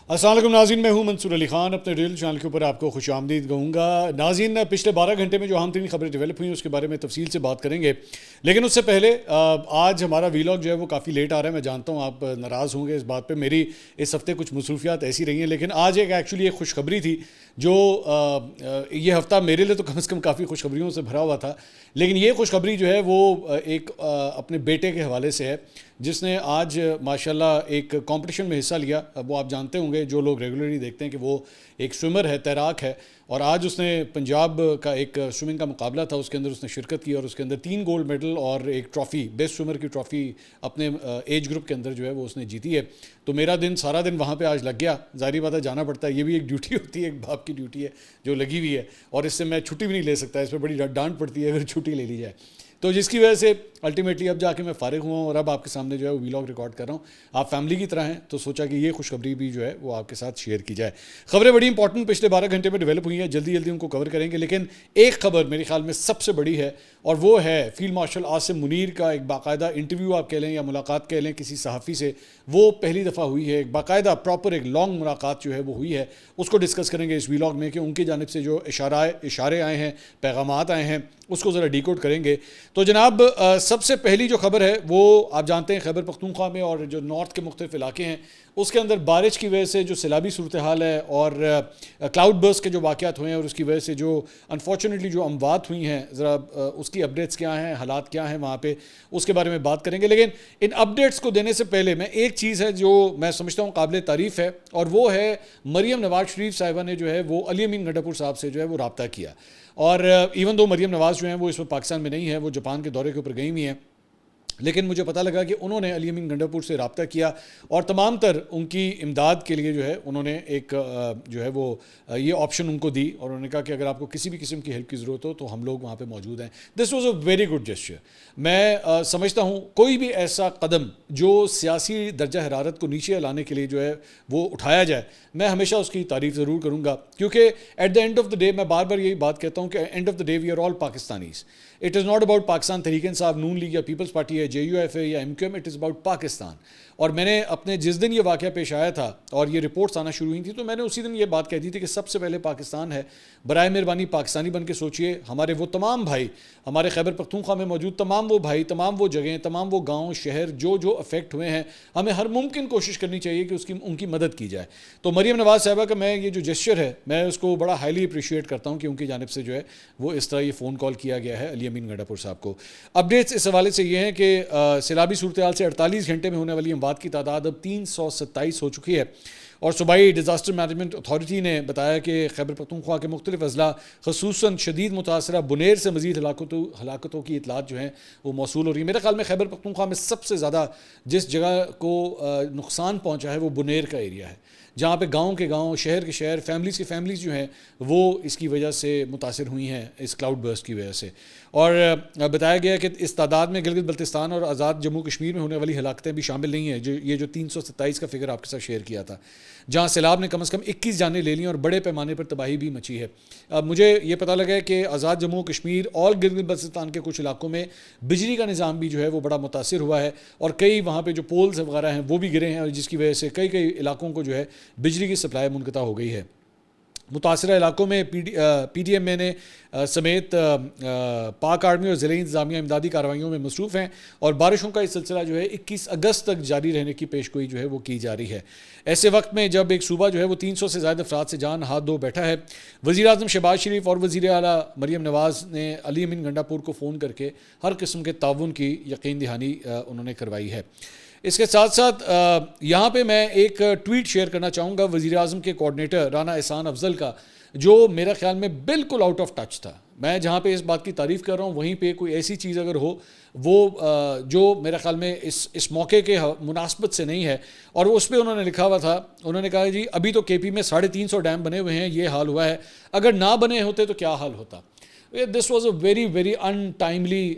السلام علیکم ناظرین، میں ہوں منصور علی خان، اپنے ریل چینل کے اوپر آپ کو خوش آمدید کہوں گا۔ ناظرین، پچھلے 12 گھنٹے میں جو اہم ترین خبریں ڈیولپ ہوئی ہیں اس کے بارے میں تفصیل سے بات کریں گے، لیکن اس سے پہلے آج ہمارا ویلاگ جو ہے وہ کافی لیٹ آ رہا ہے۔ میں جانتا ہوں آپ ناراض ہوں گے اس بات پہ، میری اس ہفتے کچھ مصروفیات ایسی رہی ہیں، لیکن آج ایکچولی ایک خوشخبری تھی جو یہ ہفتہ میرے لیے تو کم از کم کافی خوشخبریوں سے بھرا ہوا تھا، لیکن یہ خوشخبری جو ہے وہ ایک اپنے بیٹے کے حوالے سے ہے جس نے آج ماشاءاللہ ایک کمپٹیشن میں حصہ لیا۔ وہ آپ جانتے ہوں گے، جو لوگ ریگولرلی دیکھتے ہیں، کہ وہ ایک سوئمر ہے، تیراک ہے، اور آج اس نے پنجاب کا ایک سوئمنگ کا مقابلہ تھا، اس کے اندر اس نے شرکت کی اور اس کے اندر 3 گولڈ میڈل اور ایک ٹرافی، بیسٹ سوئمر کی ٹرافی اپنے ایج گروپ کے اندر جو ہے وہ اس نے جیتی ہے۔ تو میرا دن سارا دن وہاں پہ آج لگ گیا، ظاہری بات ہے جانا پڑتا ہے، یہ بھی ایک ڈیوٹی ہوتی ہے، ایک باپ کی ڈیوٹی ہے جو لگی ہوئی ہے، اور اس سے میں چھٹی بھی نہیں لے سکتا، اس پہ بڑی ڈانٹ پڑتی ہے اگر چھٹی لے لی جائے، تو جس کی وجہ سے الٹیمیٹلی اب جا کے میں فارغ ہوا ہوں اور اب آپ کے سامنے جو ہے وہ ویلاگ ریکارڈ کر رہا ہوں۔ آپ فیملی کی طرح ہیں تو سوچا کہ یہ خوشخبری بھی جو ہے وہ آپ کے ساتھ شیئر کی جائے۔ خبریں بڑی امپورٹنٹ پچھلے 12 گھنٹے میں ڈیولپ ہوئی ہیں، جلدی جلدی ان کو کور کریں گے، لیکن ایک خبر میرے خیال میں سب سے بڑی ہے، اور وہ ہے فیلڈ مارشل عاصم منیر کا ایک باقاعدہ انٹرویو آپ کہہ لیں یا ملاقات کہہ لیں کسی صحافی سے، وہ پہلی دفعہ ہوئی ہے، ایک باقاعدہ پراپر ایک لانگ ملاقات جو ہے وہ ہوئی ہے، اس کو ڈسکس کریں گے اس ویلاگ میں، کہ ان کی جانب سے جو اشارے آئے ہیں، پیغامات آئے ہیں، اس کو ذرا ڈیکوڈ کریں گے۔ تو جناب، سب سے پہلی جو خبر ہے وہ آپ جانتے ہیں خیبر پختونخوا میں اور جو نارتھ کے مختلف علاقے ہیں اس کے اندر بارش کی وجہ سے جو سیلابی صورتحال ہے اور کلاؤڈ برسٹ کے جو واقعات ہوئے ہیں اور اس کی وجہ سے جو انفارچونیٹلی جو اموات ہوئی ہیں، ذرا اس کی اپڈیٹس کیا ہیں، حالات کیا ہیں وہاں پہ، اس کے بارے میں بات کریں گے۔ لیکن ان اپڈیٹس کو دینے سے پہلے میں ایک چیز ہے جو میں سمجھتا ہوں قابل تعریف ہے، اور وہ ہے مریم نواز شریف صاحبہ نے جو ہے وہ علی امین گنڈا پور صاحب سے جو ہے وہ رابطہ کیا، اور ایون دو مریم نواز جو ہیں وہ اس وقت پاکستان میں نہیں ہے، وہ جاپان کے دورے کے اوپر گئی ہوئی ہیں، لیکن مجھے پتہ لگا کہ انہوں نے علی امین گنڈا پور سے رابطہ کیا اور تمام تر ان کی امداد کے لیے جو ہے انہوں نے ایک جو ہے وہ یہ آپشن ان کو دی، اور انہوں نے کہا کہ اگر آپ کو کسی بھی قسم کی ہیلپ کی ضرورت ہو تو ہم لوگ وہاں پہ موجود ہیں۔ دس was a very good gesture. میں سمجھتا ہوں کوئی بھی ایسا قدم جو سیاسی درجہ حرارت کو نیچے لانے کے لیے جو ہے وہ اٹھایا جائے، میں ہمیشہ اس کی تعریف ضرور کروں گا، کیونکہ at the end of the day میں بار بار یہی بات کہتا ہوں کہ end of the day we are all Pakistanis. It is not about Pakistan Tehreek Insaf, Noon League یا پیپلز پارٹی ہے، جے یو ایف ہے یا M Q M, it is about Pakistan. اور میں نے اپنے جس دن یہ واقعہ پیش آیا تھا اور یہ رپورٹس آنا شروع ہوئی تھیں تو میں نے اسی دن یہ بات کہہ دی تھی کہ سب سے پہلے پاکستان ہے، برائے مہربانی پاکستانی بن کے سوچئے۔ ہمارے وہ تمام بھائی، ہمارے خیبر پختونخوا میں موجود تمام وہ بھائی، تمام وہ جگہیں، تمام وہ گاؤں شہر جو افیکٹ ہوئے ہیں، ہمیں ہر ممکن کوشش کرنی چاہیے کہ ان کی مدد کی جائے۔ تو مریم نواز صاحبہ کا میں یہ جو جسچر ہے میں اس کو بڑا ہائیلی اپریشیٹ کرتا ہوں کہ ان کی جانب سے جو ہے وہ اس طرح یہ فون کال کیا گیا ہے علی امین گنڈا پور صاحب کو۔ اپڈیٹس اس حوالے سے یہ ہیں کہ سیلابی صورتحال سے 48 گھنٹے میں ہونے والی اموات کی تعداد اب 327 ہو چکی ہے، اور صوبائی ڈیزاسٹر مینجمنٹ اتھارٹی نے بتایا کہ خیبر پختونخوا کے مختلف اضلاع خصوصاً شدید متاثرہ بنیر سے مزید ہلاکتوں کی اطلاعات جو ہیں وہ موصول ہو رہی ہیں۔ میرے خیال میں خیبر پختونخوا میں سب سے زیادہ جس جگہ کو نقصان پہنچا ہے وہ بنیر کا ایریا ہے، جہاں پہ گاؤں کے گاؤں، شہر کے شہر، فیملیز کی فیملیز جو ہیں وہ اس کی وجہ سے متاثر ہوئی ہیں، اس کلاؤڈ برسٹ کی وجہ سے۔ اور بتایا گیا کہ اس تعداد میں گلگت بلتستان اور آزاد جموں کشمیر میں ہونے والی ہلاکتیں بھی شامل نہیں ہیں، یہ جو 327 کا فگر آپ کے ساتھ شیئر کیا تھا، جہاں سیلاب نے کم از کم 21 جانیں لے لیں اور بڑے پیمانے پر تباہی بھی مچی ہے۔ مجھے یہ پتہ لگا ہے کہ آزاد جموں کشمیر اور گلگت بلتستان کے کچھ علاقوں میں بجلی کا نظام بھی جو ہے وہ بڑا متاثر ہوا ہے، اور کئی وہاں پہ جو پولز وغیرہ ہیں وہ بھی گرے ہیں، اور جس کی وجہ سے کئی علاقوں کو جو ہے بجلی کی سپلائی منقطع ہو گئی ہے۔ متاثرہ علاقوں میں پی ٹی ایم اے نے سمیت پاک آرمی اور ضلعی انتظامیہ امدادی کارروائیوں میں مصروف ہیں، اور بارشوں کا یہ سلسلہ جو ہے 21 اگست تک جاری رہنے کی پیشگوئی جو ہے وہ کی جا رہی ہے۔ ایسے وقت میں جب ایک صوبہ جو ہے وہ 300 سے زائد افراد سے جان ہاتھ دھو بیٹھا ہے، وزیر اعظم شہباز شریف اور وزیر اعلیٰ مریم نواز نے علی امین گنڈا پور کو فون کر کے ہر قسم کے تعاون کی یقین دہانی انہوں نے کروائی ہے۔ اس کے ساتھ ساتھ یہاں پہ میں ایک ٹویٹ شیئر کرنا چاہوں گا وزیر اعظم کے کوآرڈینیٹر رانا احسان افضل کا، جو میرے خیال میں بالکل آؤٹ آف ٹچ تھا۔ میں جہاں پہ اس بات کی تعریف کر رہا ہوں وہیں پہ کوئی ایسی چیز اگر ہو وہ جو میرے خیال میں اس موقع کے مناسبت سے نہیں ہے، اور اس پہ انہوں نے لکھا ہوا تھا، انہوں نے کہا جی ابھی تو کے پی میں 350 ڈیم بنے ہوئے ہیں، یہ حال ہوا ہے، اگر نہ بنے ہوتے تو کیا حال ہوتا۔ This was a very very in timely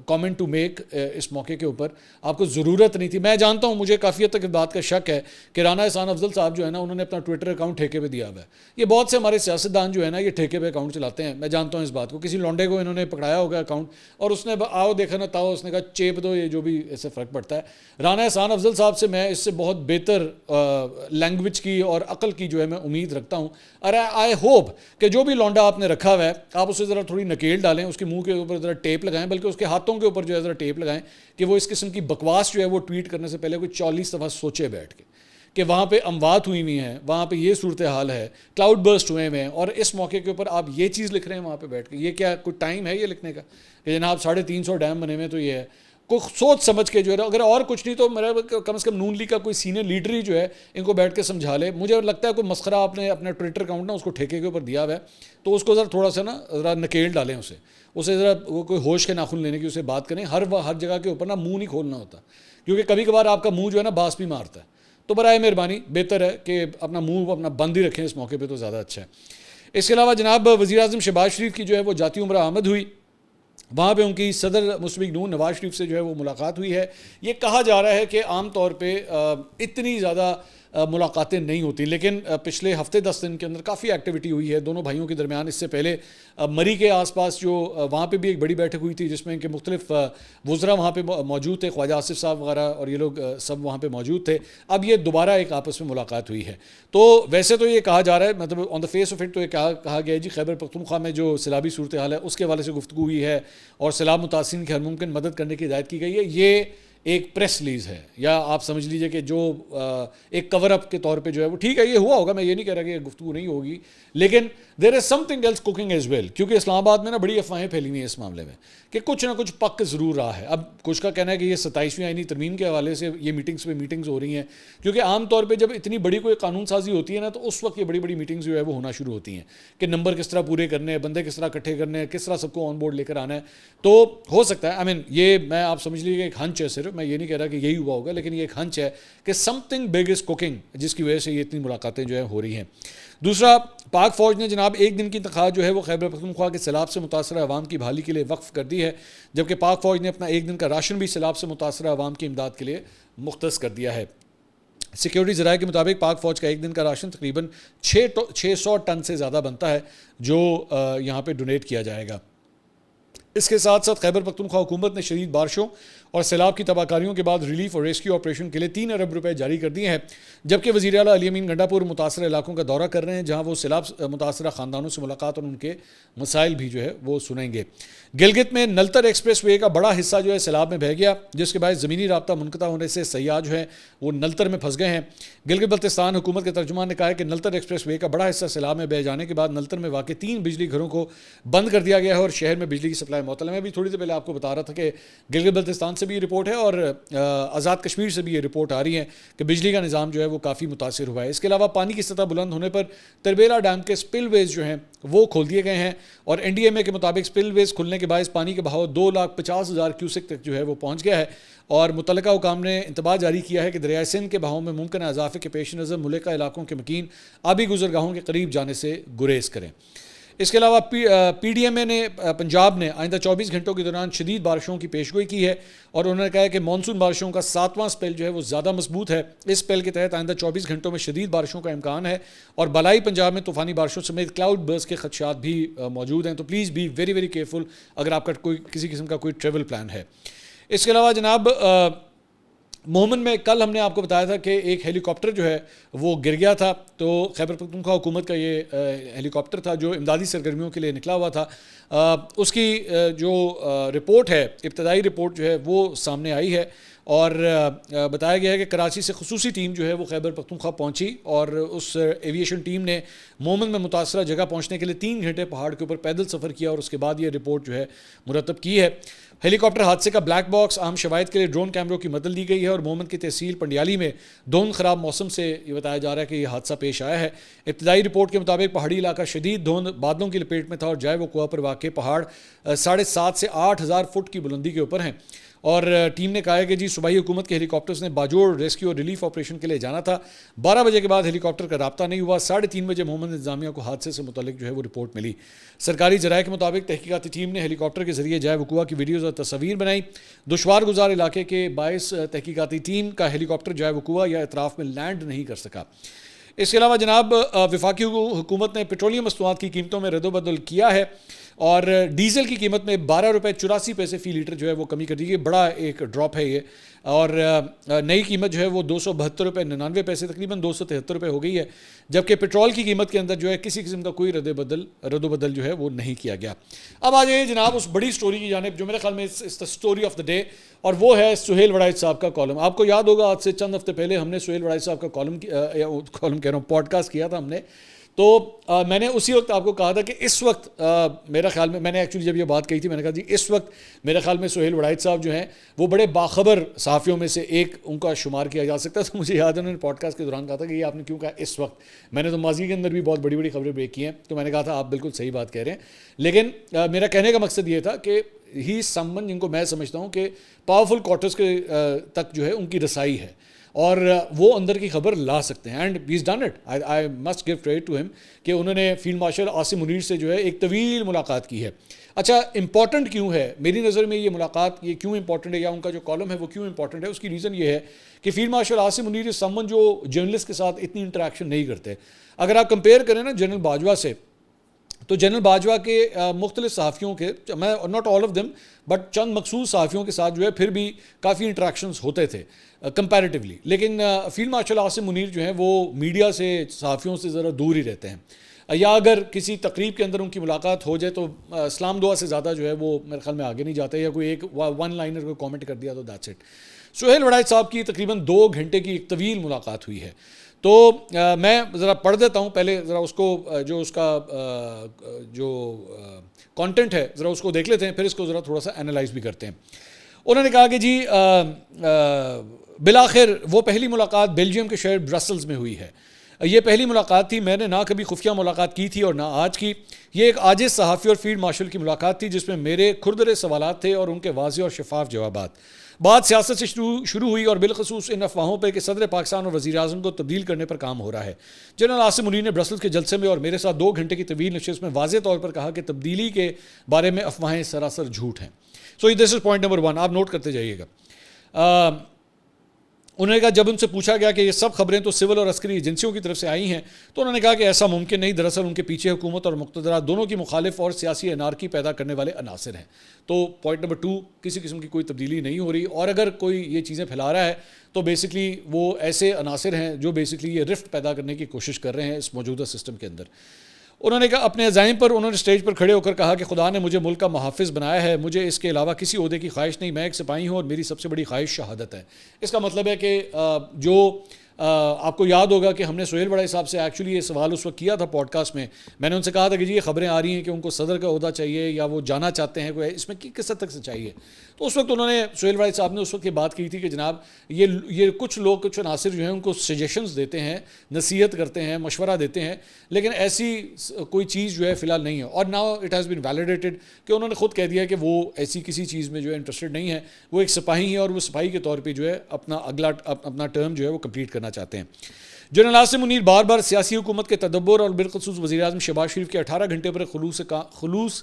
comment to make اس موقع کے اوپر. آپ کو ضرورت نہیں تھی. میں جانتا ہوں, مجھے کافی حد تک اس بات کا شک ہے کہ رانا احسان افضل صاحب جو ہے نا, انہوں نے اپنا ٹویٹر اکاؤنٹ ٹھیکے پہ دیا ہوا ہے. یہ بہت سے ہمارے سیاستدان جو ہے نا, یہ ٹھیکے پہ اکاؤنٹ چلاتے ہیں. میں جانتا ہوں اس بات کو. کسی لونڈے کو انہوں نے پکڑایا ہوگا اکاؤنٹ, اور اس نے آؤ دیکھا نہ تاؤ, اس نے کہا چیپ دو, یہ جو بھی اس سے فرق پڑتا ہے. رانا احسان افضل صاحب سے میں اس سے بہت بہتر لینگویج کی اور عقل کی جو ہے میں امید رکھتا ہوں. اور آئی ہوپ کہ جو بھی لونڈا آپ نے رکھا ہوا ہے, آپ اسے ذرا تھوڑی نکیل ڈالیں, اس کے منہ کے اوپر ذرا ٹیپ لگائیں, بلکہ اس کے ہاتھوں کے اوپر جو ہے ذرا ٹیپ لگائیں کہ وہ اس قسم کی بکواس جو ہے وہ ٹویٹ کرنے سے پہلے کوئی 40 دفعہ سوچے بیٹھ کے کہ وہاں پہ اموات ہوئی ہوئی ہیں, وہاں پہ یہ صورتحال ہے, کلاؤڈ برسٹ ہوئے ہیں, اور اس موقع کے اوپر آپ یہ چیز لکھ رہے ہیں وہاں پہ بیٹھ کے. یہ کیا کوئی ٹائم ہے یہ لکھنے کا کہ جناب 350 ڈیم بنے ہوئے؟ تو یہ ہے کوئی سوچ سمجھ کے جو ہے, اگر اور کچھ نہیں تو میرا کم از کم نون لیگ کا کوئی سینئر لیڈر ہی جو ہے ان کو بیٹھ کے سمجھا لے. مجھے لگتا ہے کوئی مسخرہ آپ نے اپنا ٹویٹر اکاؤنٹ نا اس کو ٹھیکے کے اوپر دیا ہوا ہے, تو اس کو ذرا تھوڑا سا نا ذرا نکیل ڈالیں, اسے ذرا وہ کوئی ہوش کے ناخن لینے کی اسے بات کریں. ہر جگہ کے اوپر نا منہ نہیں کھولنا ہوتا, کیونکہ کبھی کبھار آپ کا منہ جو ہے نا باس بھی مارتا ہے. تو برائے مہربانی بہتر ہے کہ اپنا منہ اپنا بند ہی رکھیں اس موقع پہ, تو زیادہ اچھا ہے. اس کے علاوہ جناب وزیر اعظم شہباز شریف کی جو ہے وہ جاتی عمرہ آمد ہوئی. وہاں پہ ان کی صدر مشفق نون نواز شریف سے جو ہے وہ ملاقات ہوئی ہے. یہ کہا جا رہا ہے کہ عام طور پہ اتنی زیادہ ملاقاتیں نہیں ہوتی, لیکن پچھلے ہفتے 10 دن کے اندر کافی ایکٹیویٹی ہوئی ہے دونوں بھائیوں کے درمیان. اس سے پہلے مری کے آس پاس جو وہاں پہ بھی ایک بڑی بیٹھک ہوئی تھی, جس میں کہ مختلف وزراء وہاں پہ موجود تھے, خواجہ آصف صاحب وغیرہ, اور یہ لوگ سب وہاں پہ موجود تھے. اب یہ دوبارہ ایک آپس میں ملاقات ہوئی ہے. تو ویسے تو یہ کہا جا رہا ہے, مطلب آن دا فیس آف اٹ تو یہ کہا گیا ہے جی خیبر پختونخوا میں جو سیلابی صورتحال ہے اس کے حوالے سے گفتگو ہوئی ہے, اور سیلاب متاثرین کی ہر ممکن مدد کرنے کی ہدایت کی گئی ہے. یہ ایک پریس ریلیز ہے, یا آپ سمجھ لیجئے کہ جو ایک کور اپ کے طور پہ جو ہے وہ ٹھیک ہے, یہ ہوا ہوگا, میں یہ نہیں کہہ رہا کہ یہ گفتگو نہیں ہوگی, لیکن there is something else cooking as well. کیونکہ اسلام آباد میں نا بڑی افواہیں پھیلی ہوئی ہیں اس معاملے میں کہ کچھ نہ کچھ پک ضرور رہا ہے. اب کچھ کا کہنا ہے کہ یہ 27ویں آئینی ترمیم کے حوالے سے یہ میٹنگز ہو رہی ہیں, کیونکہ عام طور پہ جب اتنی بڑی کوئی قانون سازی ہوتی ہے نا, تو اس وقت یہ بڑی بڑی میٹنگز جو ہے وہ ہونا شروع ہوتی ہیں کہ نمبر کس طرح پورے کرنے ہیں, بندے کس طرح اکٹھے کرنے ہیں, کس طرح سب کو آن بورڈ لے کر آنا ہے. تو ہو سکتا ہے, آئی مین یہ میں آپ سمجھ لیجیے کہ ایک ہنچ ہے صرف, میں یہ نہیں کہہ رہا کہ یہی ہوا ہوگا, لیکن یہ ایک ہنچ ہے کہ some thing big is cooking, جس کی وجہ سے یہ اتنی ملاقاتیں جو ہے ہو رہی ہیں. دوسرا, پاک فوج نے جناب ایک دن کی تنخواہ جو ہے وہ خیبر پختونخوا کے سیلاب سے متاثرہ عوام کی بحالی کے لیے وقف کر دی ہے, جبکہ پاک فوج نے اپنا ایک دن کا راشن بھی سیلاب سے متاثرہ عوام کی امداد کے لیے مختص کر دیا ہے. سیکیورٹی ذرائع کے مطابق پاک فوج کا ایک دن کا راشن تقریباً 600 ٹن سے زیادہ بنتا ہے, جو یہاں پہ ڈونیٹ کیا جائے گا. اس کے ساتھ ساتھ خیبر پختونخوا حکومت نے شدید بارشوں اور سیلاب کی تباہ کاریوں کے بعد ریلیف اور ریسکیو آپریشن کے لیے 3 ارب روپے جاری کر دیے ہیں, جبکہ وزیر اعلیٰ علی امین گنڈا پور متاثرہ علاقوں کا دورہ کر رہے ہیں, جہاں وہ سیلاب متاثرہ خاندانوں سے ملاقات اور ان کے مسائل بھی جو ہے وہ سنیں گے. گلگت میں نلتر ایکسپریس وے کا بڑا حصہ جو ہے سیلاب میں بہہ گیا, جس کے باعث زمینی رابطہ منقطع ہونے سے سیاح جو ہیں وہ نلتر میں پھنس گئے ہیں. گلگت بلتستان حکومت کے ترجمان نے کہا ہے کہ نلتر ایکسپریس وے کا بڑا حصہ سیلاب میں بہہ جانے کے بعد نلتر میں واقع 3 بجلی گھروں کو بند کر دیا گیا ہے, اور شہر میں بجلی کی سپلائی معطل ہے. میں بھی تھوڑی دیر پہلے آپ کو بتا رہا تھا کہ گلگت بلتستان سے بھی یہ رپورٹ ہے, اور آزاد کشمیر سے بھی یہ رپورٹ آ رہی ہے کہ بجلی کا نظام جو ہے وہ کافی متاثر ہوا ہے. اس کے علاوہ پانی کی سطح بلند ہونے پر تربیلا ڈیم کے سپل ویز جو ہیں وہ کھول دیے گئے ہیں, اور این ڈی ایم اے کے مطابق سپل ویز کھلنے کے باعث پانی کے بہاؤ 2,50,000 کیوسک تک جو ہے وہ پہنچ گیا ہے, اور متعلقہ حکام نے انتباہ جاری کیا ہے کہ دریائے سندھ کے بہاؤ میں ممکنہ اضافے کے پیش نظر ملکہ علاقوں کے مکین آبی گزرگاہوں کے قریب جانے سے گریز کریں. اس کے علاوہ پی ڈی ایم اے نے پنجاب نے آئندہ 24 گھنٹوں کے دوران شدید بارشوں کی پیشگوئی کی ہے, اور انہوں نے کہا ہے کہ مانسون بارشوں کا 7واں سپیل جو ہے وہ زیادہ مضبوط ہے. اس سپیل کے تحت آئندہ 24 گھنٹوں میں شدید بارشوں کا امکان ہے, اور بالائی پنجاب میں طوفانی بارشوں سمیت کلاؤڈ برسٹ کے خدشات بھی موجود ہیں. تو please be very very careful اگر آپ کا کوئی کسی قسم کا کوئی ٹریول پلان ہے. اس کے علاوہ جناب مومن میں کل ہم نے آپ کو بتایا تھا کہ ایک ہیلی کاپٹر جو ہے وہ گر گیا تھا. تو خیبر پختونخوا حکومت کا یہ ہیلی کاپٹر تھا جو امدادی سرگرمیوں کے لیے نکلا ہوا تھا. اس کی جو رپورٹ ہے, ابتدائی رپورٹ جو ہے وہ سامنے آئی ہے, اور بتایا گیا ہے کہ کراچی سے خصوصی ٹیم جو ہے وہ خیبر پختونخوا پہنچی, اور اس ایویشن ٹیم نے مومن میں متاثرہ جگہ پہنچنے کے لیے 3 گھنٹے پہاڑ کے اوپر پیدل سفر کیا, اور اس کے بعد یہ رپورٹ جو ہے مرتب کی ہے. ہیلی کاپٹر حادثے کا بلیک باکس، اہم شواہد کے لیے ڈرون کیمروں کی مدد لی گئی ہے اور مومن کی تحصیل پنڈیالی میں دھند خراب موسم سے یہ بتایا جا رہا ہے کہ یہ حادثہ پیش آیا ہے۔ ابتدائی رپورٹ کے مطابق پہاڑی علاقہ شدید دھند بادلوں کی لپیٹ میں تھا اور جائے وقوع پر واقع پہاڑ 7.5 سے 8,000 فٹ کی بلندی کے اوپر ہیں، اور ٹیم نے کہا ہے کہ صوبائی حکومت کے ہیلی کاپٹرز نے باجوڑ ریسکیو اور ریلیف آپریشن کے لیے جانا تھا۔ 12 بجے کے بعد ہیلی کاپٹر کا رابطہ نہیں ہوا۔ 3:30 بجے محمد انتظامیہ کو حادثے سے متعلق وہ رپورٹ ملی۔ سرکاری ذرائع کے مطابق تحقیقاتی ٹیم نے ہیلی کاپٹر کے ذریعے جائے وقوع کی ویڈیوز اور تصاویر بنائی۔ دشوار گزار علاقے کے باعث تحقیقاتی ٹیم کا ہیلی کاپٹر جائے وقوع یا اطراف میں لینڈ نہیں کر سکا۔ اس کے علاوہ جناب وفاقی حکومت نے پیٹرولیم مصنوعات کی قیمتوں میں رد و بدل کیا ہے اور ڈیزل کی قیمت میں 12.84 روپے فی لیٹر وہ کمی کر دی گئی۔ بڑا ایک ڈراپ ہے یہ، اور نئی قیمت وہ 272.99 روپے تقریباً 273 روپے ہو گئی ہے، جبکہ پیٹرول کی قیمت کے اندر کسی قسم کا کوئی رد و بدل وہ نہیں کیا گیا۔ اب آ جائیے جناب اس بڑی سٹوری کی جانب جو میرے خیال میں اسٹوری آف دا ڈے، اور وہ ہے سہیل وڑائچ صاحب کا کالم۔ آپ کو یاد ہوگا آج سے چند ہفتے پہلے ہم نے سہیل وڑائچ صاحب کا کالم کہہ رہا ہوں پوڈ کاسٹ کیا تھا ہم نے، تو میں نے اسی وقت آپ کو کہا تھا کہ اس وقت میرا خیال میں نے ایکچولی جب یہ بات کہی تھی میں نے کہا اس وقت میرے خیال میں سہیل وڑائچ صاحب جو ہیں وہ بڑے باخبر صحافیوں میں سے ایک ان کا شمار کیا جا سکتا ہے۔ تو مجھے یاد ہے انہوں نے پوڈ کاسٹ کے دوران کہا تھا کہ یہ آپ نے کیوں کہا اس وقت، میں نے تو ماضی کے اندر بھی بہت بڑی بڑی خبریں بریک کی ہیں، تو میں نے کہا تھا آپ بالکل صحیح بات کہہ رہے ہیں، لیکن میرا کہنے کا مقصد یہ تھا کہ ہی سمن جن کو میں سمجھتا ہوں کہ پاورفل کوارٹرز کے تک ان کی رسائی ہے اور وہ اندر کی خبر لا سکتے ہیں، and he is done it, I must give credit to him کہ انہوں نے فیلڈ مارشل عاصم منیر سے ایک طویل ملاقات کی ہے۔ اچھا امپورٹنٹ کیوں ہے میری نظر میں یہ ملاقات، یہ کیوں امپورٹنٹ ہے یا ان کا جو کالم ہے وہ کیوں امپورٹنٹ ہے؟ اس کی ریزن یہ ہے کہ فیلڈ مارشل عاصم منیر از سمن جو جرنلسٹ کے ساتھ اتنی انٹریکشن نہیں کرتے۔ اگر آپ کمپیئر کریں نا جنرل باجوہ سے، تو جنرل باجوہ کے مختلف صحافیوں کے، میں not all of them but چند مخصوص صحافیوں کے ساتھ پھر بھی کافی انٹریکشنز ہوتے تھے کمپیریٹیولی، لیکن فیلڈ مارشل عاصم منیر وہ میڈیا سے صحافیوں سے ذرا دور ہی رہتے ہیں، یا اگر کسی تقریب کے اندر ان کی ملاقات ہو جائے تو اسلام دعا سے زیادہ وہ میرے خیال میں آگے نہیں جاتے، یا کوئی ایک ون لائنر کو کامنٹ کر دیا تو دیٹس اٹ۔ سہیل وڑائچ صاحب کی تقریباً 2 گھنٹے کی ایک طویل ملاقات ہوئی ہے، تو میں ذرا پڑھ دیتا ہوں پہلے، ذرا اس کو اس کا جو کانٹینٹ ہے ذرا اس کو دیکھ لیتے ہیں، پھر اس کو ذرا تھوڑا سا انالائز بھی کرتے ہیں۔ انہوں نے کہا کہ بالآخر وہ پہلی ملاقات بیلجیم کے شہر برسلز میں ہوئی ہے۔ یہ پہلی ملاقات تھی، میں نے نہ کبھی خفیہ ملاقات کی تھی اور نہ آج کی۔ یہ ایک عاجز صحافی اور فیلڈ مارشل کی ملاقات تھی جس میں میرے کھردرے سوالات تھے اور ان کے واضح اور شفاف جوابات۔ بات سیاست سے شروع ہوئی اور بالخصوص ان افواہوں پہ کہ صدر پاکستان اور وزیر اعظم کو تبدیل کرنے پر کام ہو رہا ہے۔ جنرل عاصم منیر نے برسلز کے جلسے میں اور میرے ساتھ 2 گھنٹے کی طویل نشست میں واضح طور پر کہا کہ تبدیلی کے بارے میں افواہیں سراسر جھوٹ ہیں۔ سو دس از پوائنٹ نمبر 1، آپ نوٹ کرتے جائیے گا۔ انہوں نے کہا جب ان سے پوچھا گیا کہ یہ سب خبریں تو سول اور عسکری ایجنسیوں کی طرف سے آئی ہیں، تو انہوں نے کہا کہ ایسا ممکن نہیں، دراصل ان کے پیچھے حکومت اور مقتدرات دونوں کی مخالف اور سیاسی انارکی پیدا کرنے والے عناصر ہیں۔ تو پوائنٹ نمبر 2، کسی قسم کی کوئی تبدیلی نہیں ہو رہی، اور اگر کوئی یہ چیزیں پھیلا رہا ہے تو بیسکلی وہ ایسے عناصر ہیں جو بیسکلی یہ رفٹ پیدا کرنے کی کوشش کر رہے ہیں اس موجودہ سسٹم کے اندر۔ انہوں نے کہا اپنے عزائم پر انہوں نے اسٹیج پر کھڑے ہو کر کہا کہ خدا نے مجھے ملک کا محافظ بنایا ہے، مجھے اس کے علاوہ کسی عہدے کی خواہش نہیں، میں ایک سپاہی ہوں اور میری سب سے بڑی خواہش شہادت ہے۔ اس کا مطلب ہے کہ جو آپ کو یاد ہوگا کہ ہم نے سہیل وڑائچ صاحب سے ایکچولی یہ سوال اس وقت کیا تھا پوڈ کاسٹ میں نے ان سے کہا تھا کہ یہ خبریں آ رہی ہیں کہ ان کو صدر کا عہدہ چاہیے یا وہ جانا چاہتے ہیں، اس میں کس حد تک سچائی ہے؟ تو اس وقت انہوں نے سہیل وڑائچ صاحب نے اس وقت یہ بات کی تھی کہ جناب یہ کچھ لوگ، کچھ عناصر ان کو سجیشنز دیتے ہیں، نصیحت کرتے ہیں، مشورہ دیتے ہیں، لیکن ایسی کوئی چیز فی الحال نہیں ہے، اور now it has been validated کہ انہوں نے خود کہہ دیا کہ وہ ایسی کسی چیز میں انٹرسٹڈ نہیں ہے، وہ ایک سپاہی ہے اور وہ سپاہی کے طور پہ اپنا ٹرم وہ کمپلیٹ کرنا چاہتے ہیں۔ جنرل عاصم منیر بار بار سیاسی حکومت کے تدبر اور بالخصوص وزیر اعظم شہباز شریف کے 18 گھنٹے پر خلوص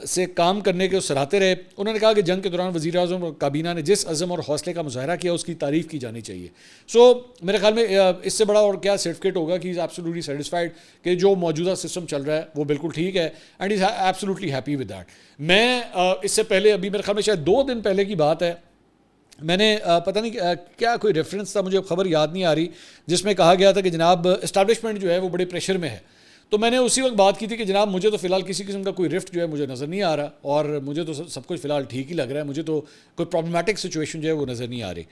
سے کام کرنے کے سراہتے رہے۔ انہوں نے کہا کہ جنگ کے دوران وزیر اعظم اور کابینہ نے جس عزم اور حوصلے کا مظاہرہ کیا اس کی تعریف کی جانی چاہیے۔ سو میرے خیال میں اس سے بڑا اور کیا سرٹیفکیٹ ہوگا کہ از ایبسلیوٹلی سیٹسفائڈ کہ جو موجودہ سسٹم چل رہا ہے وہ بالکل ٹھیک ہے، and is absolutely happy with that. میں اس سے پہلے ابھی میرے خیال میں شاید 2 دن پہلے کی بات ہے، میں نے پتہ نہیں کیا کوئی ریفرنس تھا، مجھے خبر یاد نہیں آ رہی، جس میں کہا گیا تھا کہ جناب اسٹیبلشمنٹ وہ بڑے پریشر میں ہے۔ تو میں نے اسی وقت بات کی تھی کہ جناب مجھے تو فی الحال کسی قسم کا کوئی رفٹ مجھے نظر نہیں آ رہا، اور مجھے تو سب کچھ فی الحال ٹھیک ہی لگ رہا ہے، مجھے تو کوئی پرابلمٹک سچویشن وہ نظر نہیں آ رہی۔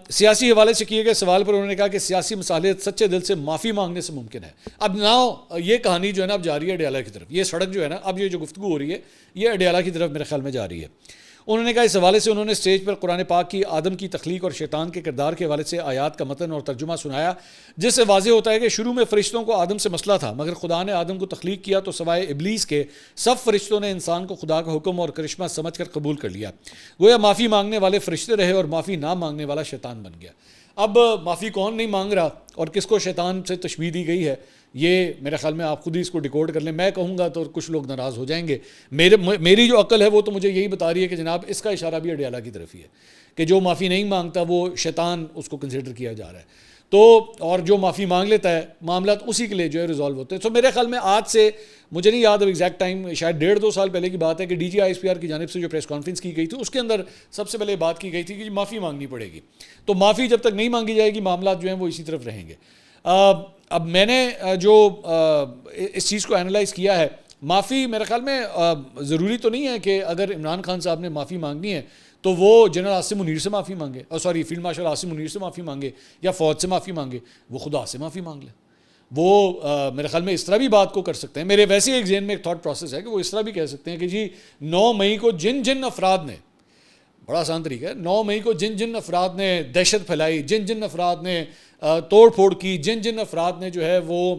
سیاسی حوالے سے کیے گئے سوال پر انہوں نے کہا کہ سیاسی مصالحت سچے دل سے معافی مانگنے سے ممکن ہے۔ اب ناؤ یہ کہانی اب جا رہی ہے اڈیالہ کی طرف، یہ سڑک اب یہ جو گفتگو ہو رہی ہے یہ اڈیالہ کی طرف میرے خیال میں جا رہی ہے۔ انہوں نے کہا اس حوالے سے انہوں نے اسٹیج پر قرآن پاک کی آدم کی تخلیق اور شیطان کے کردار کے حوالے سے آیات کا متن اور ترجمہ سنایا، جس سے واضح ہوتا ہے کہ شروع میں فرشتوں کو آدم سے مسئلہ تھا، مگر خدا نے آدم کو تخلیق کیا تو سوائے ابلیس کے سب فرشتوں نے انسان کو خدا کا حکم اور کرشمہ سمجھ کر قبول کر لیا، گویا معافی مانگنے والے فرشتے رہے اور معافی نہ مانگنے والا شیطان بن گیا۔ اب معافی کون نہیں مانگ رہا اور کس کو شیطان سے تشبیہ دی گئی ہے، یہ میرے خیال میں آپ خود ہی اس کو ڈیکوڈ کر لیں۔ میں کہوں گا تو کچھ لوگ ناراض ہو جائیں گے، میری جو عقل ہے وہ تو مجھے یہی بتا رہی ہے کہ جناب اس کا اشارہ بھی اڈیالہ کی طرف ہی ہے کہ جو معافی نہیں مانگتا وہ شیطان اس کو کنسیڈر کیا جا رہا ہے، تو اور جو معافی مانگ لیتا ہے معاملات اسی کے لیے جو ہے ریزالو ہوتے ہیں۔ تو میرے خیال میں آج سے مجھے نہیں یاد اب ایگزیکٹ ٹائم، شاید 1.5-2 سال پہلے کی بات ہے کہ D G I S P R کی جانب سے جو پریس کانفرنس کی گئی تھی اس کے اندر سب سے پہلے بات کی گئی تھی کہ معافی مانگنی پڑے گی، تو معافی جب تک نہیں مانگی جائے گی معاملات جو ہیں وہ اسی طرف رہیں گے۔ اب میں نے جو اس چیز کو انالائز کیا ہے، معافی میرے خیال میں ضروری تو نہیں ہے کہ اگر عمران خان صاحب نے معافی مانگنی ہے تو وہ جنرل عاصم منیر سے معافی مانگے، فیلڈ مارشل عاصم منیر سے معافی مانگے یا فوج سے معافی مانگے، وہ خدا سے معافی مانگ لے۔ وہ میرے خیال میں اس طرح بھی بات کو کر سکتے ہیں، میرے ویسے ایک ذہن میں ایک تھاٹ پروسیس ہے کہ وہ اس طرح بھی کہہ سکتے ہیں کہ جی 9 مئی کو جن افراد نے، بڑا آسان طریقہ ہے، 9 مئی کو جن افراد نے دہشت پھیلائی، جن افراد نے توڑ پھوڑ کی، جن افراد نے جو ہے وہ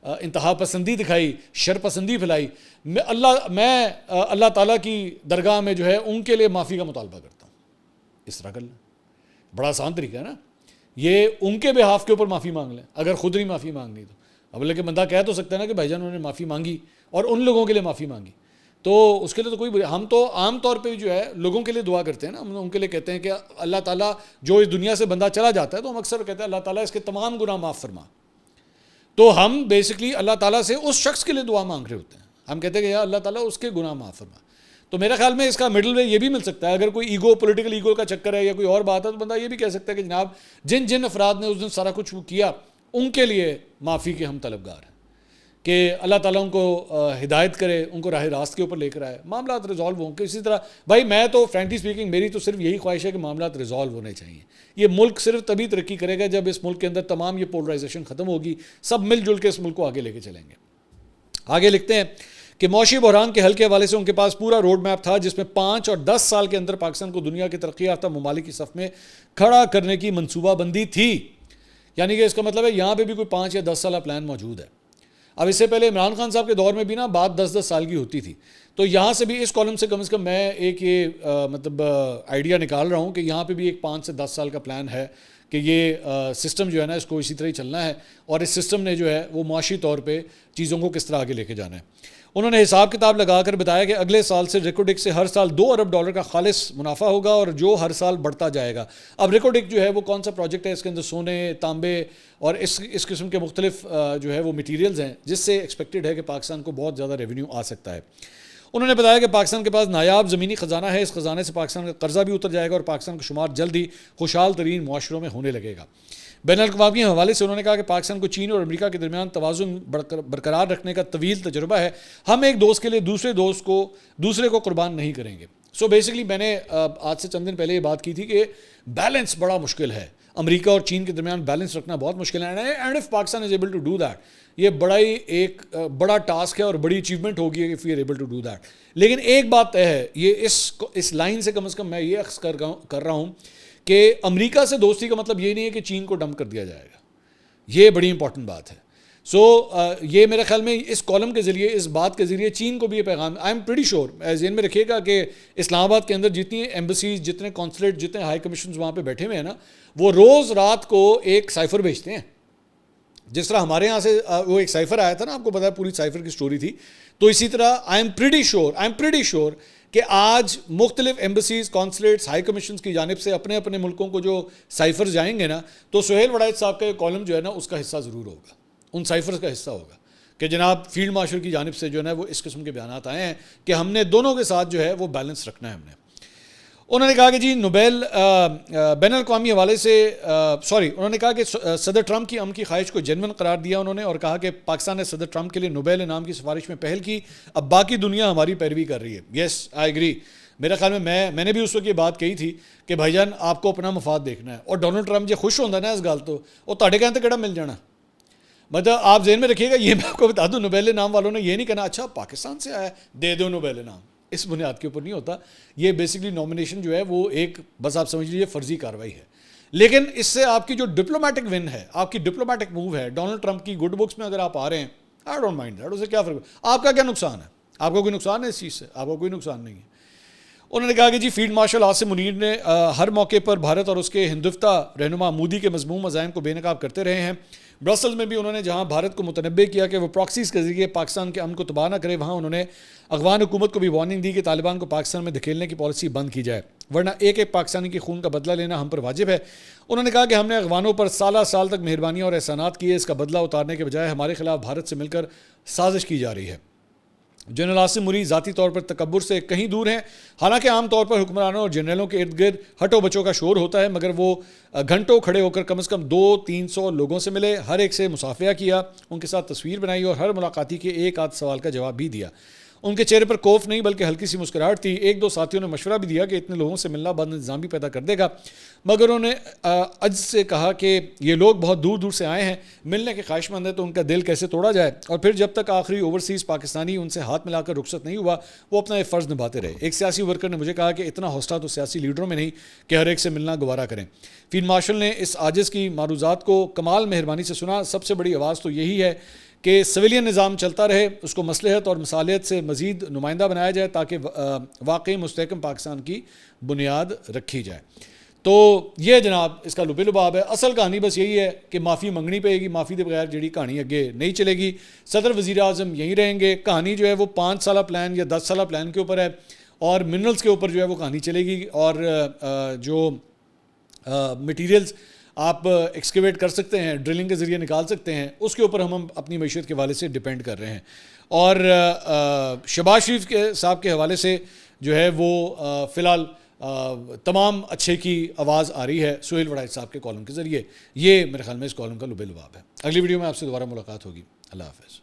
انتہا پسندی دکھائی، شر پسندی پھیلائی، میں اللہ تعالیٰ کی درگاہ میں جو ہے ان کے لیے معافی کا مطالبہ کرتا ہوں۔ اس طرح کر لیں، بڑا آسان طریقہ ہے نا، یہ ان کے بہاف کے اوپر معافی مانگ لیں اگر خود نہیں معافی مانگنی تو۔ اب لیکن بندہ کہہ تو سکتا ہے نا کہ بھائی جان انہوں نے معافی مانگی اور ان لوگوں کے لیے معافی مانگی، تو اس کے لیے تو کوئی ہم تو عام طور پہ جو ہے لوگوں کے لیے دعا کرتے ہیں نا، ہم ان کے لیے کہتے ہیں کہ اللہ تعالیٰ جو اس دنیا سے بندہ چلا جاتا ہے تو ہم اکثر کہتے ہیں اللہ تعالیٰ اس کے تمام گناہ معاف فرما، تو ہم بیسکلی اللہ تعالیٰ سے اس شخص کے لیے دعا مانگ رہے ہوتے ہیں، ہم کہتے ہیں کہ یا اللہ تعالیٰ اس کے گناہ معاف فرما۔ تو میرے خیال میں اس کا مڈل وے یہ بھی مل سکتا ہے، اگر کوئی ایگو پولیٹیکل ایگو کا چکر ہے یا کوئی اور بات ہے تو بندہ یہ بھی کہہ سکتا ہے کہ جناب جن افراد نے اس دن سارا کچھ کیا ان کے لیے معافی کے ہم طلبگار ہیں، کہ اللہ تعالیٰ ان کو ہدایت کرے، ان کو راہ راست کے اوپر لے کر آئے، معاملات ریزالو ہوں۔ کہ اسی طرح بھائی میں تو فرینکلی اسپیکنگ میری تو صرف یہی خواہش ہے کہ معاملات ریزالو ہونے چاہیے۔ یہ ملک صرف تبھی ترقی کرے گا جب اس ملک کے اندر تمام یہ پولرائزیشن ختم ہوگی، سب مل جل کے اس ملک کو آگے لے کے چلیں گے۔ آگے لکھتے ہیں کہ معاشی بحران کے حل کے حوالے سے ان کے پاس پورا روڈ میپ تھا جس میں 5 اور 10 سال کے اندر پاکستان کو دنیا کے ترقی یافتہ ممالک کی صف میں کھڑا کرنے کی منصوبہ بندی تھی، یعنی کہ اس کا مطلب ہے یہاں پہ بھی کوئی 5 یا 10 سالہ پلان موجود ہے۔ اب اس سے پہلے عمران خان صاحب کے دور میں بھی نا بات 10 سال کی ہوتی تھی، تو یہاں سے بھی اس کالم سے کم میں ایک یہ آئیڈیا نکال رہا ہوں کہ یہاں پہ بھی ایک 5 سے 10 سال کا پلان ہے کہ یہ سسٹم جو ہے نا اس کو اسی طرح ہی چلنا ہے، اور اس سسٹم نے جو ہے وہ معاشی طور پہ چیزوں کو کس طرح آگے لے کے جانا ہے۔ انہوں نے حساب کتاب لگا کر بتایا کہ اگلے سال سے ریکوڈک سے ہر سال $2 ارب کا خالص منافع ہوگا اور جو ہر سال بڑھتا جائے گا۔ اب ریکوڈک جو ہے وہ کون سا پروجیکٹ ہے، اس کے اندر سونے، تانبے اور اس قسم کے مختلف جو ہے وہ میٹیریلز ہیں جس سے ایکسپیکٹڈ ہے کہ پاکستان کو بہت زیادہ ریونیو آ سکتا ہے۔ انہوں نے بتایا کہ پاکستان کے پاس نایاب زمینی خزانہ ہے، اس خزانے سے پاکستان کا قرضہ بھی اتر جائے گا اور پاکستان کا شمار جلد ہی خوشحال ترین معاشروں میں ہونے لگے گا۔ بین الاقوامی حوالے سے انہوں نے کہا کہ پاکستان کو چین اور امریکہ کے درمیان توازن برقرار رکھنے کا طویل تجربہ ہے، ہم ایک دوست کے لیے دوسرے کو قربان نہیں کریں گے۔ سو بیسکلی میں نے آج سے چند دن پہلے یہ بات کی تھی کہ بیلنس بڑا مشکل ہے، امریکہ اور چین کے درمیان بیلنس رکھنا بہت مشکل ہے، and if Pakistan is able to do that, یہ بڑا ٹاسک ہے اور بڑی اچیومنٹ ہوگی if we are able to do that. لیکن ایک بات طے ہے، یہ اس لائن سے کم از کم میں یہ اخذ کر رہا ہوں کہ امریکہ سے دوستی کا مطلب یہ نہیں ہے کہ چین کو ڈمپ کر دیا جائے گا، یہ بڑی امپورٹنٹ بات ہے۔ سو یہ میرے خیال میں اس کالم کے ذریعے، اس بات کے ذریعے چین کو بھی یہ پیغام، آئی ایم پریٹی شیور، ذہن میں رکھیے گا کہ اسلام آباد کے اندر جتنی ایمبسیز، جتنے کونسلیٹ، جتنے ہائی کمیشنز وہاں پہ بیٹھے ہوئے ہیں نا، وہ روز رات کو ایک سائفر بھیجتے ہیں، جس طرح ہمارے یہاں سے وہ ایک سائفر آیا تھا نا، آپ کو پتا ہے پوری سائفر کی سٹوری تھی، تو اسی طرح آئی ایم پریٹی شیور کہ آج مختلف ایمبسیز، کونسلیٹس، ہائی کمیشنز کی جانب سے اپنے اپنے ملکوں کو جو سائفر جائیں گے نا، تو سہیل وڑائچ صاحب کا یہ کالم جو ہے نا اس کا حصہ ضرور ہوگا، ان سائفرز کا حصہ ہوگا کہ جناب فیلڈ مارشل کی جانب سے جو ہے نا وہ اس قسم کے بیانات آئے ہیں کہ ہم نے دونوں کے ساتھ جو ہے وہ بیلنس رکھنا ہے ہم نے۔ انہوں نے کہا کہ جی نوبیل بین الاقوامی حوالے سے انہوں نے کہا کہ صدر ٹرمپ کی کی خواہش کو جینوئن قرار دیا انہوں نے، اور کہا کہ پاکستان نے صدر ٹرمپ کے لیے نوبیل انعام کی سفارش میں پہل کی، اب باقی دنیا ہماری پیروی کر رہی ہے۔ یس آئی ایگری، میرے خیال میں نے بھی اس وقت یہ بات کہی تھی کہ بھائی جان آپ کو اپنا مفاد دیکھنا ہے، اور ڈونلڈ ٹرمپ جو خوش ہوتا ہے نا اس گل تو وہ تھوڑے کہتے کہڑا مل جانا، مطلب آپ ذہن میں رکھیے گا، یہ میں آپ کو بتا دوں نوبیل انعام والوں نے یہ نہیں کہنا اچھا پاکستان سے آیا دے دو نوبیل انعام، اس بنیاد کے اوپر نہیں ہوتا. یہ بیسکلی نامینیشن جو ہے وہ ایک بس آپ سمجھ لیجیے فرضی کاروائی ہے. لیکن اس سے آپ کی جو ڈپلومیٹک ون ہے, آپ کی ڈپلومیٹک موو ہے, ڈونلڈ ٹرمپ کی گڈ بکس میں اگر آپ آ رہے ہیں, آئی ڈونٹ مائنڈ دیٹ, اسے کیا فرق, آپ کا کیا نقصان ہے, آپ کو کوئی نقصان ہے اس چیز سے, آپ کو کوئی نقصان نہیں ہے. انہوں نے کہا کہ جی فیلڈ مارشل عاصم منیر نے ہر موقع پر بھارت اور اس کے ہندفتہ رہنما مودی کے مذموم عزائم کو بے نقاب کرتے رہے ہیں. برسلز میں بھی انہوں نے جہاں بھارت کو متنبع کیا کہ وہ پراکسیز کے ذریعے پاکستان کے امن کو تباہ نہ کرے, وہاں انہوں نے افغان حکومت کو بھی وارننگ دی کہ طالبان کو پاکستان میں دھکیلنے کی پالیسی بند کی جائے, ورنہ ایک ایک پاکستانی کی خون کا بدلہ لینا ہم پر واجب ہے. انہوں نے کہا کہ ہم نے افغانوں پر سالہ سال تک مہربانیاں اور احسانات کیے, اس کا بدلہ اتارنے کے بجائے ہمارے خلاف بھارت سے مل کر سازش کی جا رہی ہے. جنرل عاصم منیر ذاتی طور پر تکبر سے کہیں دور ہیں, حالانکہ عام طور پر حکمرانوں اور جنرلوں کے ارد گرد ہٹو بچوں کا شور ہوتا ہے, مگر وہ گھنٹوں کھڑے ہو کر کم از کم 200-300 لوگوں سے ملے, ہر ایک سے مصافحہ کیا, ان کے ساتھ تصویر بنائی اور ہر ملاقاتی کے ایک آدھ سوال کا جواب بھی دیا. ان کے چہرے پر خوف نہیں بلکہ ہلکی سی مسکراہٹ تھی. ایک دو ساتھیوں نے مشورہ بھی دیا کہ اتنے لوگوں سے ملنا بد نظام بھی پیدا کر دے گا, مگر انہوں نے عجز سے کہا کہ یہ لوگ بہت دور دور سے آئے ہیں, ملنے کے خواہش مند ہیں, تو ان کا دل کیسے توڑا جائے. اور پھر جب تک آخری اوورسیز پاکستانی ان سے ہاتھ ملا کر رخصت نہیں ہوا, وہ اپنا یہ فرض نبھاتے رہے. ایک سیاسی ورکر نے مجھے کہا کہ اتنا حوصلہ تو سیاسی لیڈروں میں نہیں کہ ہر ایک سے ملنا گوارا کریں. فیلڈ مارشل نے اس عاجز کی معروضات کو کمال مہربانی سے سنا. سب سے بڑی آواز تو یہی ہے کہ سویلین نظام چلتا رہے, اس کو مصلحت اور مصالحت سے مزید نمائندہ بنایا جائے تاکہ واقعی مستحکم پاکستان کی بنیاد رکھی جائے. تو یہ جناب اس کا لبے لباب ہے. اصل کہانی بس یہی ہے کہ معافی منگنی پڑے گی, معافی کے بغیر جڑی کہانی اگے نہیں چلے گی. صدر وزیر اعظم یہیں رہیں گے. کہانی جو ہے وہ 5 سالہ پلان یا 10 سالہ پلان کے اوپر ہے, اور منرلز کے اوپر جو ہے وہ کہانی چلے گی, اور جو مٹیریلز آپ ایکسکیویٹ کر سکتے ہیں, ڈرلنگ کے ذریعے نکال سکتے ہیں, اس کے اوپر ہم اپنی معیشت کے حوالے سے ڈیپینڈ کر رہے ہیں. اور شہباز شریف کے صاحب کے حوالے سے جو ہے وہ فی الحال تمام اچھے کی آواز آ رہی ہے سہیل وڑائچ صاحب کے کالم کے ذریعے. یہ میرے خیال میں اس کالم کا لبے لباب ہے. اگلی ویڈیو میں آپ سے دوبارہ ملاقات ہوگی. اللہ حافظ.